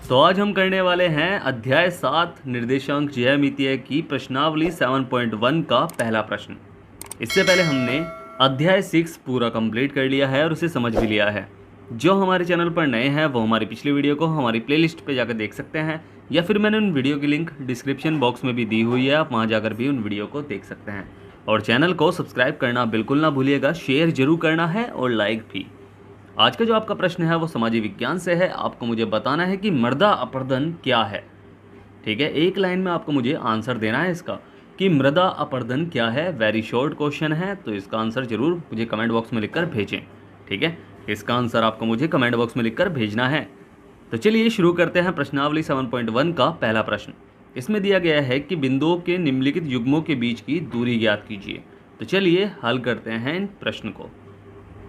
तो आज हम करने वाले हैं अध्याय 7 निर्देशांक ज्यामितीय की प्रश्नावली 7.1 का पहला प्रश्न। इससे पहले हमने अध्याय 6 पूरा कंप्लीट कर लिया है और उसे समझ भी लिया है। जो हमारे चैनल पर नए हैं वो हमारी पिछली वीडियो को हमारी प्लेलिस्ट पे जाकर देख सकते हैं, या फिर मैंने उन वीडियो की लिंक डिस्क्रिप्शन बॉक्स में भी दी हुई है, आप वहाँ जाकर भी उन वीडियो को देख सकते हैं। और चैनल को सब्सक्राइब करना बिल्कुल ना भूलिएगा, शेयर जरूर करना है और लाइक भी। आज का जो आपका प्रश्न है वो समाजी विज्ञान से है। आपको मुझे बताना है कि मृदा अपरदन क्या है। ठीक है, एक लाइन में आपको मुझे आंसर देना है इसका कि मृदा अपरदन क्या है। वेरी शॉर्ट क्वेश्चन है, तो इसका आंसर जरूर मुझे कमेंट बॉक्स में लिखकर भेजें। ठीक है, इसका आंसर आपको मुझे कमेंट बॉक्स में लिखकर भेजना है। तो चलिए शुरू करते हैं प्रश्नावली 7.1 का पहला प्रश्न। इसमें दिया गया है कि बिंदुओं के निम्नलिखित युग्मों के बीच की दूरी ज्ञात कीजिए। तो चलिए हल करते हैं इन प्रश्न को।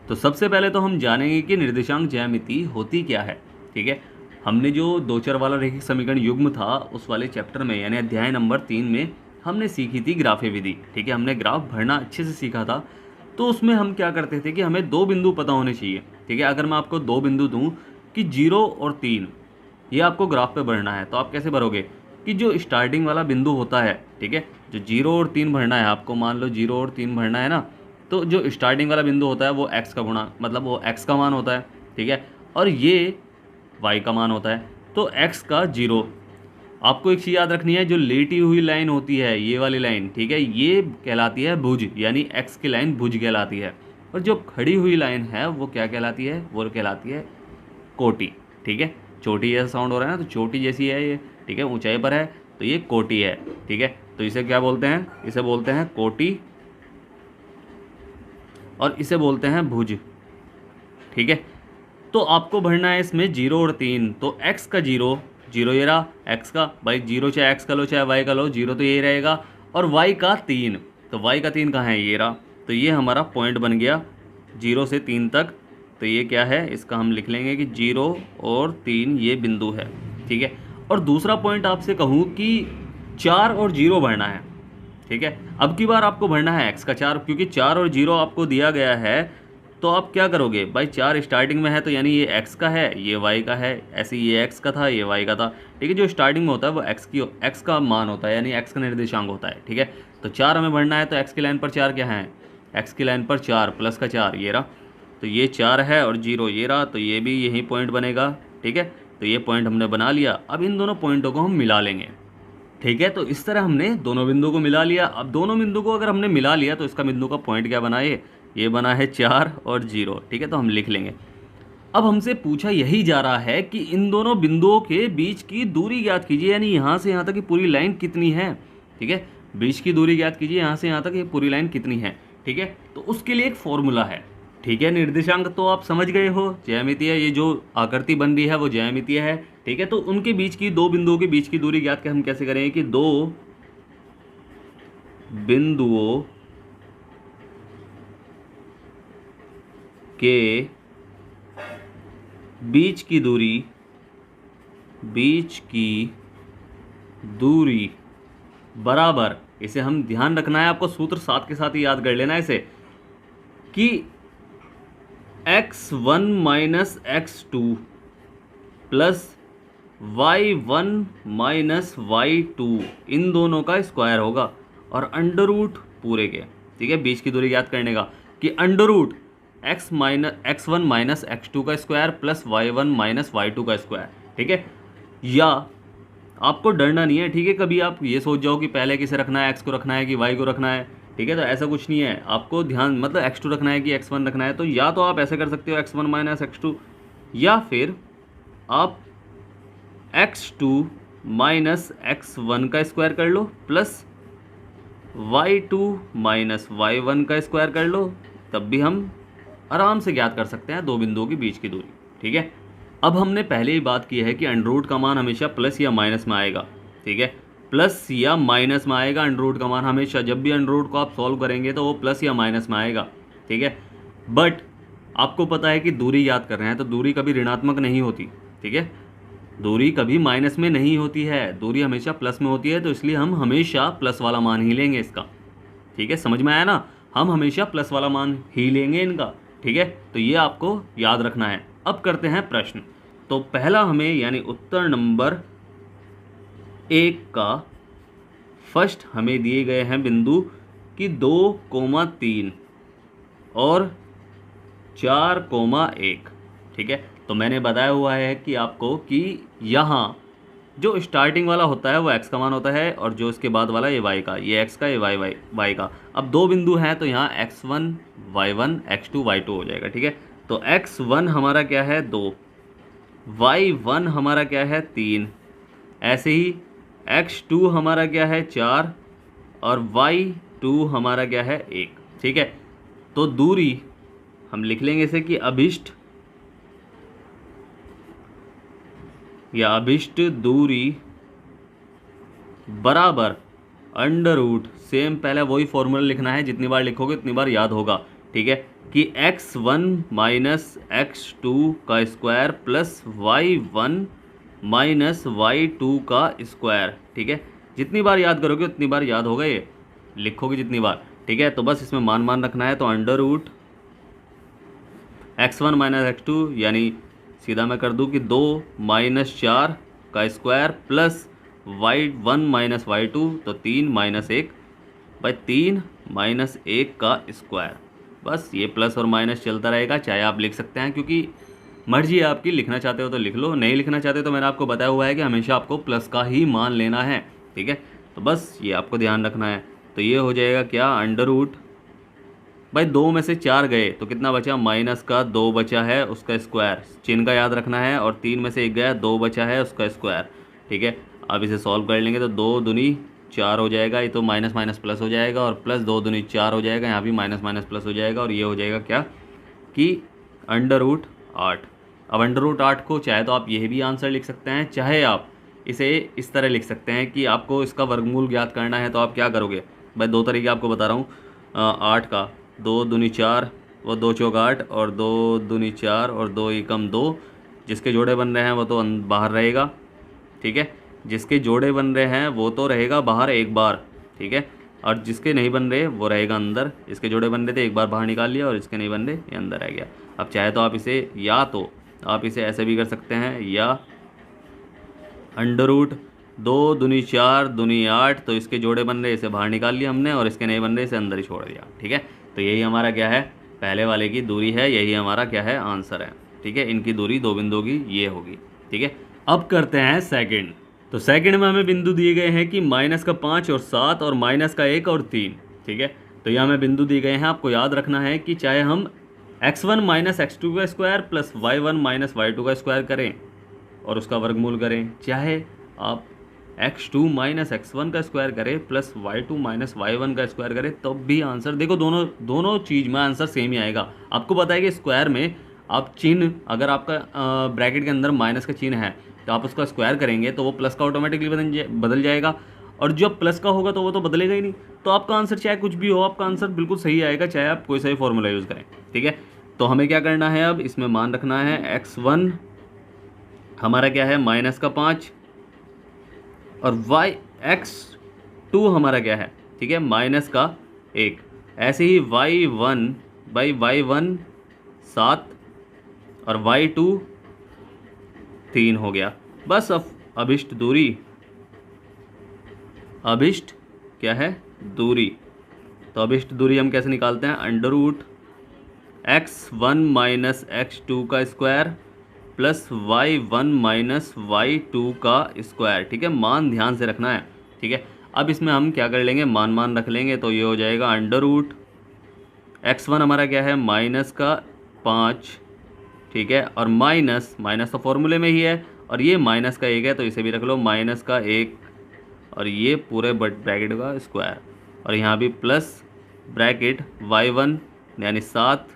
तो सबसे पहले तो हम जानेंगे कि निर्देशांक ज्यामिति होती क्या है। ठीक है, हमने जो दो चर वाला रैखिक समीकरण युग्म था उस वाले चैप्टर में यानी अध्याय नंबर 3 में हमने सीखी थी ग्राफीय विधि। ठीक है, हमने ग्राफ भरना अच्छे से सीखा था। तो उसमें हम क्या करते थे कि हमें दो बिंदु पता होने चाहिए। ठीक है, अगर मैं आपको दो बिंदु दूं कि 0 और 3 ये आपको ग्राफ पे भरना है, तो आप कैसे भरोगे कि जो स्टार्टिंग वाला बिंदु होता है, ठीक है, जो 0 और 3 भरना है आपको, मान लो 0 और 3 भरना है ना, तो जो स्टार्टिंग वाला बिंदु होता है वो x का गुणा, मतलब वो x का मान होता है। ठीक है, और ये y का मान होता है। तो x का 0, आपको एक चीज़ याद रखनी है, जो लेटी हुई लाइन होती है ये वाली लाइन, ठीक है, ये कहलाती है भुज, यानी x की लाइन भुज कहलाती है। और जो खड़ी हुई लाइन है वो क्या कहलाती है, वो कहलाती है कोटि। ठीक है, चोटी जैसा साउंड हो रहा है ना, तो चोटी जैसी है ये। ठीक है, ऊंचाई पर है तो ये कोटि है। ठीक है, तो इसे क्या बोलते हैं, इसे बोलते हैं कोटि और इसे बोलते हैं भुज। ठीक है, तो आपको भरना है इसमें 0 और 3। तो x का 0 0 ये रहा, x का भाई 0 चाहे x का लो चाहे y का लो, 0 तो यही रहेगा। और y का 3, तो y का 3 कहाँ है, ये रहा। तो ये हमारा पॉइंट बन गया 0 से 3 तक। तो ये क्या है, इसका हम लिख लेंगे कि 0 और 3 ये बिंदु है। ठीक है, और दूसरा पॉइंट आपसे कहूँ कि 4 और 0 भरना है। ठीक है, अब की बार आपको भरना है x का 4, क्योंकि 4 और 0 आपको दिया गया है। तो आप क्या करोगे भाई, 4 स्टार्टिंग में है तो यानी ये x का है, ये y का है, ऐसे ये x का था, ये y का था। ठीक है, जो स्टार्टिंग में होता है वो x का मान होता है, यानी x का निर्देशांक होता है। ठीक है, तो 4 हमें भरना है, तो x की लाइन पर 4 क्या है, x की लाइन पर 4 प्लस का 4 ये रहा। तो ये 4 है और 0 ये रहा, तो ये भी यही पॉइंट बनेगा। ठीक है, तो ये पॉइंट हमने बना लिया। अब इन दोनों पॉइंटों को हम मिला लेंगे। ठीक है, तो इस तरह हमने दोनों बिंदु को मिला लिया। अब दोनों बिंदु को अगर हमने मिला लिया तो इसका बिंदु का पॉइंट क्या बना, ये बना है 4 और 0। ठीक है, तो हम लिख लेंगे। अब हमसे पूछा यही जा रहा है कि इन दोनों बिंदुओं के बीच की दूरी ज्ञात कीजिए, यानी यहाँ से यहाँ तक की पूरी लाइन कितनी है। ठीक है, बीच की दूरी ज्ञात कीजिए, यहाँ से यहाँ तक ये पूरी लाइन कितनी है। ठीक है, तो उसके लिए एक फॉर्मूला है। ठीक है, निर्देशांक तो आप समझ गए हो, ज्यामितीय, ये जो आकृति बन रही है वो ज्यामितीय है। ठीक है, तो उनके बीच की, दो बिंदुओं के बीच की दूरी ज्ञात हम कैसे करेंगे कि दो बिंदुओं के बीच की दूरी बराबर, इसे हम ध्यान रखना है, आपको सूत्र साथ के साथ ही याद कर लेना है इसे, कि x1 minus x2 plus y1 minus y2 इन दोनों का स्क्वायर होगा और अंडर रूट पूरे के। ठीक है, बीच की दूरी याद करने का कि under root x1 minus x2 का square plus y1 minus y2 का स्क्वायर। ठीक है, या आपको डरना नहीं है। ठीक है, कभी आप ये सोच जाओ कि पहले किसे रखना है, x को रखना है कि y को रखना है। ठीक है, तो ऐसा कुछ नहीं है, आपको ध्यान, मतलब x2 रखना है कि x1 रखना है। तो या तो आप ऐसे कर सकते हो x1 माइनस x2, या फिर आप x2 माइनस x1 का स्क्वायर कर लो प्लस y2 माइनस y1 का स्क्वायर कर लो, तब भी हम आराम से ज्ञात कर सकते हैं दो बिंदुओं के बीच की दूरी। ठीक है, अब हमने पहले ही बात की है कि अंडर रूट का मान हमेशा प्लस या माइनस में आएगा। ठीक है, प्लस या माइनस में आएगा अंडर रूट का मान हमेशा। जब भी अंडर रूट को आप सॉल्व करेंगे तो वो प्लस या माइनस में आएगा। ठीक है, बट आपको पता है कि दूरी याद कर रहे हैं तो दूरी कभी ऋणात्मक नहीं होती। ठीक है, दूरी कभी माइनस में नहीं होती है, दूरी हमेशा प्लस में होती है। तो इसलिए हम हमेशा प्लस वाला मान ही लेंगे इसका। ठीक है, समझ में आया ना, हम हमेशा प्लस वाला मान ही लेंगे इनका। ठीक है, तो ये आपको याद रखना है। अब करते हैं प्रश्न। तो पहला हमें यानी उत्तर नंबर 1 का फर्स्ट हमें दिए गए हैं बिंदु कि 2,3 और 4,1। ठीक है, तो मैंने बताया हुआ है कि आपको कि यहाँ जो स्टार्टिंग वाला होता है वो x का मान होता है और जो इसके बाद वाला ये y का, ये x का, ये y का। अब दो बिंदु हैं तो यहाँ x1 y1 x2 y2 हो जाएगा। ठीक है, तो x1 हमारा क्या है 2, y1 हमारा क्या है 3, ऐसे ही x2 हमारा क्या है 4 और y2 हमारा क्या है 1। ठीक है, तो दूरी हम लिख लेंगे इसे कि अभिष्ट या अभिष्ट दूरी बराबर अंडर रूट, सेम पहले वही फॉर्मूला लिखना है, जितनी बार लिखोगे उतनी बार याद होगा। ठीक है, कि x1 माइनस x2 का square plus y1 minus y2 का स्क्वायर। ठीक है, जितनी बार याद करोगे उतनी बार याद होगा, ये लिखोगे जितनी बार। ठीक है, तो बस इसमें मान रखना है, तो under root x1 minus x2 यानी सीधा मैं कर दूं कि 2 माइनस 4 का square plus y1 minus y2, तो 3 माइनस 1 बाई 3 माइनस 1 का स्क्वायर। बस ये प्लस और माइनस चलता रहेगा, चाहे आप लिख सकते हैं, क्योंकि मर्जी है आपकी, लिखना चाहते हो तो लिख लो, नहीं लिखना चाहते तो मैंने आपको बताया हुआ है कि हमेशा आपको प्लस का ही मान लेना है। ठीक है, तो बस ये आपको ध्यान रखना है। तो ये हो जाएगा क्या, अंडर रूट भाई 2 में से 4 गए तो कितना बचा, माइनस का 2 बचा है उसका स्क्वायर, चिन्ह का याद रखना है, और 3 में से 1 गया, 2 बचा है उसका स्क्वायर। ठीक है, अब इसे सॉल्व कर लेंगे तो 2 दूनी 4 हो जाएगा, ये तो माइनस माइनस प्लस हो जाएगा, और प्लस 2 दूनी 4 हो जाएगा, यहाँ भी माइनस माइनस प्लस हो जाएगा, और ये हो जाएगा क्या कि अंडर रूट 8। अब अंडर रूट 8 को चाहे तो आप यह भी आंसर लिख सकते हैं, चाहे आप इसे इस तरह लिख सकते हैं कि आपको इसका वर्गमूल ज्ञात करना है। तो आप क्या करोगे भाई, 2 तरीके आपको बता रहा हूँ। 8 का 2 दूनी 4 वो 2 चौक 8 और 2 दूनी 4 और 2 एकम 2, जिसके जोड़े बन रहे हैं वो तो बाहर रहेगा। ठीक है, जिसके जोड़े बन रहे हैं वो तो रहेगा बाहर एक बार। ठीक है, और जिसके नहीं बन रहे वो रहेगा अंदर। इसके जोड़े बन रहे थे, एक बार बाहर निकाल लिया, और इसके नहीं बन रहे ये अंदर रह गया। अब चाहे तो आप इसे या तो आप इसे ऐसे भी कर सकते हैं, या अंडर रूट 2 दूनी 4 दूनी 8, तो इसके जोड़े बन रहे इसे बाहर निकाल लिया हमने, और इसके नहीं बन रहे इसे अंदर ही छोड़ दिया। ठीक है, तो यही हमारा क्या है, पहले वाले की दूरी है, यही हमारा क्या है, आंसर है। ठीक है, इनकी दूरी दो बिंदुओं की ये होगी। ठीक है, अब करते हैं सेकंड। तो सेकंड में हमें बिंदु दिए गए हैं कि माइनस का 5 और 7 और माइनस का 1 और 3। ठीक है, तो यहाँ हमें बिंदु दिए गए हैं, आपको याद रखना है कि चाहे हम x1 माइनस x2 का square plus y1 minus y2 का स्क्वायर करें और उसका वर्गमूल करें, चाहे आप x2 माइनस x1 का स्क्वायर करें प्लस y2 माइनस y1 का स्क्वायर करें, तब भी आंसर देखो दोनों चीज़ में आंसर सेम ही आएगा। आपको पता है कि स्क्वायर में आप चिन्ह, अगर आपका ब्रैकेट के अंदर माइनस का चिन्ह है तो आप उसका स्क्वायर करेंगे तो वो प्लस का ऑटोमेटिकली बदल जाएगा, और जब प्लस का होगा तो वो तो बदलेगा ही नहीं। तो आपका आंसर चाहे कुछ भी हो, आपका आंसर बिल्कुल सही आएगा, चाहे आप कोई सा भी फॉर्मूला यूज़ करें। ठीक है, तो हमें क्या करना है, अब इसमें मान रखना है x1 हमारा क्या है माइनस का 5 और x2 हमारा क्या है, ठीक है, माइनस का 1। ऐसे ही y1 बाई y1 7 और y2 3 हो गया। बस अब अभिष्ट दूरी, अभिष्ट क्या है, दूरी। तो अभिष्ट दूरी हम कैसे निकालते हैं, under root x1 minus x2 का square plus y1 minus y2 का स्क्वायर। ठीक है, मान ध्यान से रखना है। ठीक है, अब इसमें हम क्या कर लेंगे, मान रख लेंगे, तो ये हो जाएगा अंडर रूट x1 हमारा क्या है माइनस का 5। ठीक है, और माइनस तो फॉर्मूले में ही है, और ये माइनस का 1 है तो इसे भी रख लो माइनस का 1, और ये पूरे ब्रैकेट का स्क्वायर, और यहाँ भी प्लस ब्रैकेट y1 यानी 7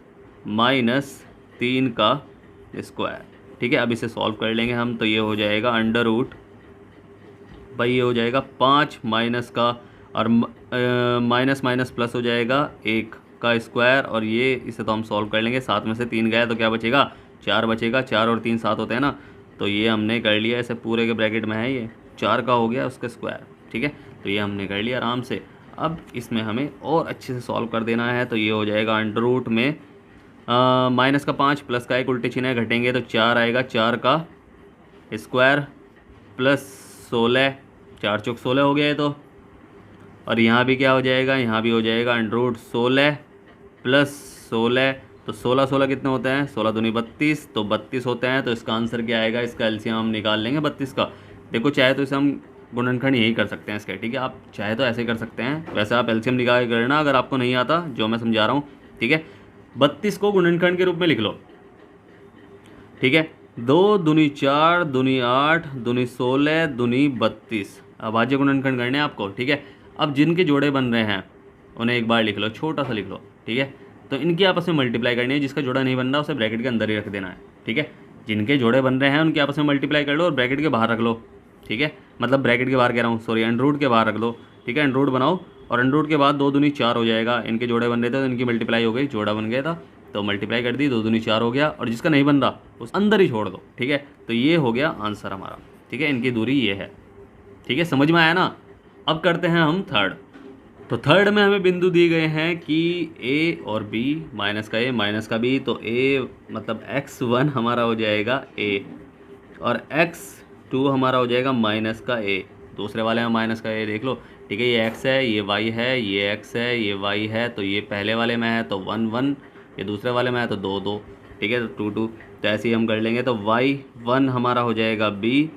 माइनस 3 का स्क्वायर। ठीक है, अब इसे सॉल्व कर लेंगे हम, तो ये हो जाएगा अंडर रूट भाई ये हो जाएगा 5 माइनस का, और माइनस माइनस प्लस हो जाएगा 1 का स्क्वायर, और ये इसे तो हम सॉल्व कर लेंगे। 7 में से 3 गया तो क्या बचेगा, 4 बचेगा। 4 और 3 7 होते हैं ना, तो ये हमने कर लिया, ऐसे पूरे के ब्रैकेट में है, ये 4 का हो गया उसका स्क्वायर। ठीक है, तो ये हमने कर लिया आराम से। अब इसमें हमें और अच्छे से सॉल्व कर देना है, तो ये हो जाएगा अंडर रूट में माइनस का 5 प्लस का 1 उल्टे चिन्ह है, घटेंगे तो 4 आएगा, 4 का स्क्वायर प्लस 16, 4 चौक 16 हो गया है तो। और यहाँ भी क्या हो जाएगा, यहाँ भी हो जाएगा अंडर रूट 16 प्लस 16, तो 16 16 कितने होते हैं, 16 दूनी 32, तो 32 होते हैं। तो इसका आंसर क्या आएगा, इसका एलसीएम हम निकाल लेंगे 32 का। देखो चाहे तो इसे हम गुणनखंड यही कर सकते हैं इसके, ठीक है, आप चाहे तो ऐसे कर सकते हैं, वैसे आप एलसीएम निकाल करना अगर आपको नहीं आता जो मैं समझा रहा हूँ, ठीक है। 32 को गुणनखंड के रूप में लिख लो, ठीक है। 2 दूनी 4 दूनी 8 दूनी 16 दूनी 32, अभाज्य गुणनखंड करने हैं आपको, ठीक है। अब जिनके जोड़े बन रहे हैं उन्हें एक बार लिख लो, छोटा सा लिख लो, ठीक है। तो इनकी आपस में मल्टीप्लाई करनी है, जिसका जोड़ा नहीं बन रहा उसे ब्रैकेट के अंदर ही रख देना है, ठीक है। जिनके जोड़े बन रहे हैं उनके आपस में मल्टीप्लाई कर लो और ब्रैकेट के बाहर रख लो, ठीक है। मतलब ब्रैकेट के बाहर कह रहा हूँ, सॉरी, अंडर के बाहर रख लो, ठीक है। अंडर बनाओ और अंडर के बाद 2 दूनी 4 हो जाएगा। इनके जोड़े बन रहे थे तो इनकी मल्टीप्लाई हो गई, जोड़ा बन गया था तो मल्टीप्लाई कर दी, 2 दूनी 4 हो गया। और जिसका नहीं बन रहा उस अंदर ही छोड़ दो, ठीक है। तो ये हो गया आंसर हमारा, ठीक है। इनकी दूरी ये है, ठीक है, समझ में आया ना। अब करते हैं हम थर्ड। तो थर्ड में हमें बिंदु दिए गए हैं कि a और b, माइनस का a माइनस का b, तो a मतलब x1 हमारा हो जाएगा a और x2 हमारा हो जाएगा माइनस का a। दूसरे वाले में माइनस का a देख लो, ठीक है। ये x है, ये y है, ये x है, ये y है, तो ये पहले वाले में है तो 1 1, ये दूसरे वाले में है तो 2 2, ठीक है, तो 2 2। तो ऐसे ही हम कर लेंगे। तो y1 हमारा हो जाएगा b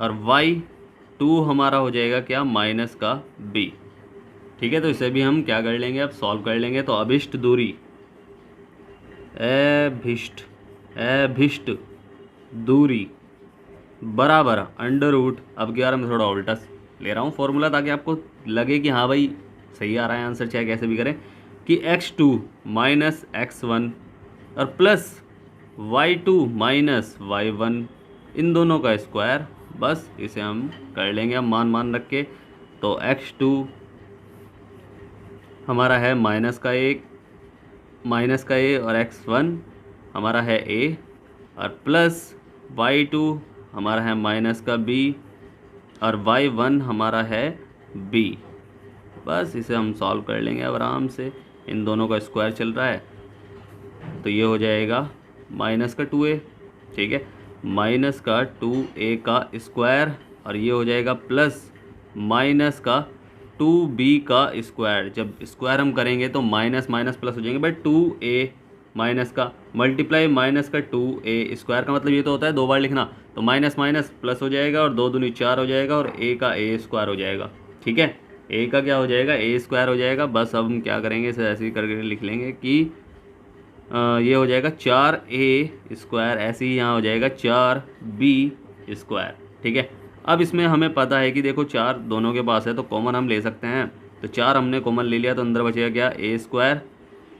और y2 हमारा हो जाएगा क्या, माइनस का b, ठीक है। तो इसे भी हम क्या कर लेंगे, अब सॉल्व कर लेंगे। तो अभिष्ट दूरी, अभिष्ट दूरी बराबर अंडर रूट, अब क्या मैं थोड़ा उल्टा ले रहा हूँ फॉर्मूला ताकि आपको लगे कि हाँ भाई सही आ रहा है आंसर, चाहे कैसे भी करें, कि x2 माइनस x1 और प्लस y2 माइनस y1, इन दोनों का स्क्वायर। बस इसे हम कर लेंगे अब मान रख के। तो x2 हमारा है माइनस का a और x1 हमारा है a और प्लस y2 हमारा है माइनस का b और y1 हमारा है b। बस इसे हम सॉल्व कर लेंगे अब आराम से, इन दोनों का स्क्वायर चल रहा है तो ये हो जाएगा माइनस का 2a, ठीक है, माइनस का 2a का स्क्वायर और ये हो जाएगा प्लस माइनस का 2b का स्क्वायर। जब स्क्वायर हम करेंगे तो माइनस माइनस प्लस हो जाएंगे भाई, 2a माइनस का मल्टीप्लाई माइनस का 2a स्क्वायर का मतलब ये तो होता है 2 बार लिखना, तो माइनस माइनस प्लस हो जाएगा और 2 दूनी 4 हो जाएगा और a का a स्क्वायर हो जाएगा, ठीक है। a का क्या हो जाएगा, a स्क्वायर हो जाएगा। बस अब हम क्या करेंगे, इसे ऐसे ही करके लिख लेंगे कि ये हो जाएगा 4a स्क्वायर, ऐसे ही यहाँ हो जाएगा 4b स्क्वायर, ठीक है। अब इसमें हमें पता है कि देखो 4 दोनों के पास है तो कॉमन हम ले सकते हैं, तो 4 हमने कॉमन ले लिया तो अंदर बचेगा क्या, a square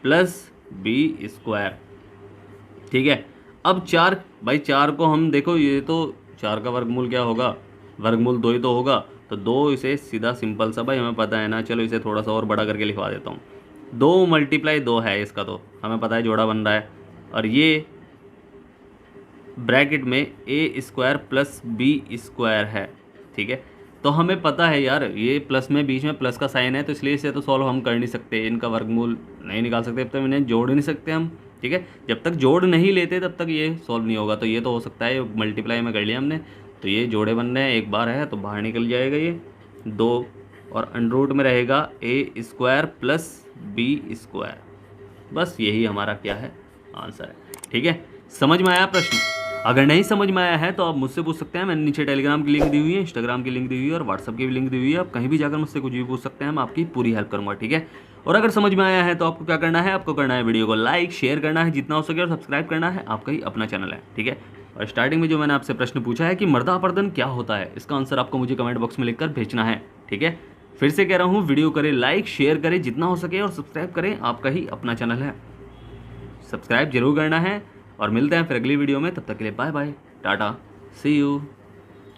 plus b square, ठीक है। अब 4 भाई 4 को हम देखो, ये तो 4 का वर्गमूल क्या होगा, वर्गमूल 2 ही तो होगा, तो 2 इसे सीधा सिंपल सा भाई हमें पता है ना। चलो इसे थोड़ा सा और बड़ा करके लिखवा देता हूँ। 2 मल्टीप्लाई 2 है इसका, तो हमें पता है जोड़ा बन रहा है और ये ब्रैकेट में a square plus b square है, ठीक है। तो हमें पता है यार ये प्लस में बीच में प्लस का साइन है, तो इसलिए इसे तो सॉल्व हम कर नहीं सकते, इनका वर्गमूल नहीं निकाल सकते, तब तक इन्हें जोड़ नहीं सकते हम, ठीक है। जब तक जोड़ नहीं लेते तब तक ये सॉल्व नहीं होगा। तो ये तो हो सकता है मल्टीप्लाई में कर लिया हमने, तो ये जोड़े बन रहे हैं, एक बार है तो बाहर निकल जाएगा ये 2 और अंडर रूट में रहेगा a square plus b square. बस यही हमारा क्या है, आंसर है, ठीक है। समझ में आया प्रश्न? अगर नहीं समझ में आया है तो आप मुझसे पूछ सकते हैं, मैंने नीचे टेलीग्राम की लिंक दी हुई है, इंस्टाग्राम की लिंक दी हुई है और व्हाट्सअप की भी लिंक दी हुई है, आप कहीं भी जाकर मुझसे कुछ भी पूछ सकते हैं, मैं आपकी पूरी हेल्प करूँगा, ठीक है। और अगर समझ में आया है तो आपको क्या करना है, आपको करना है वीडियो को लाइक शेयर करना है जितना हो सके और सब्सक्राइब करना है, आपका ही अपना चैनल है, ठीक है। और स्टार्टिंग में जो मैंने आपसे प्रश्न पूछा है कि मर्दा अपर्दन क्या होता है, इसका आंसर आपको मुझे कमेंट बॉक्स में लिखकर भेजना है, ठीक है। फिर से कह रहा हूँ, वीडियो करें लाइक शेयर करें जितना हो सके और सब्सक्राइब करें, आपका ही अपना चैनल है, सब्सक्राइब जरूर करना है। और मिलते हैं फिर अगली वीडियो में, तब तक के लिए bye bye, tata, see you.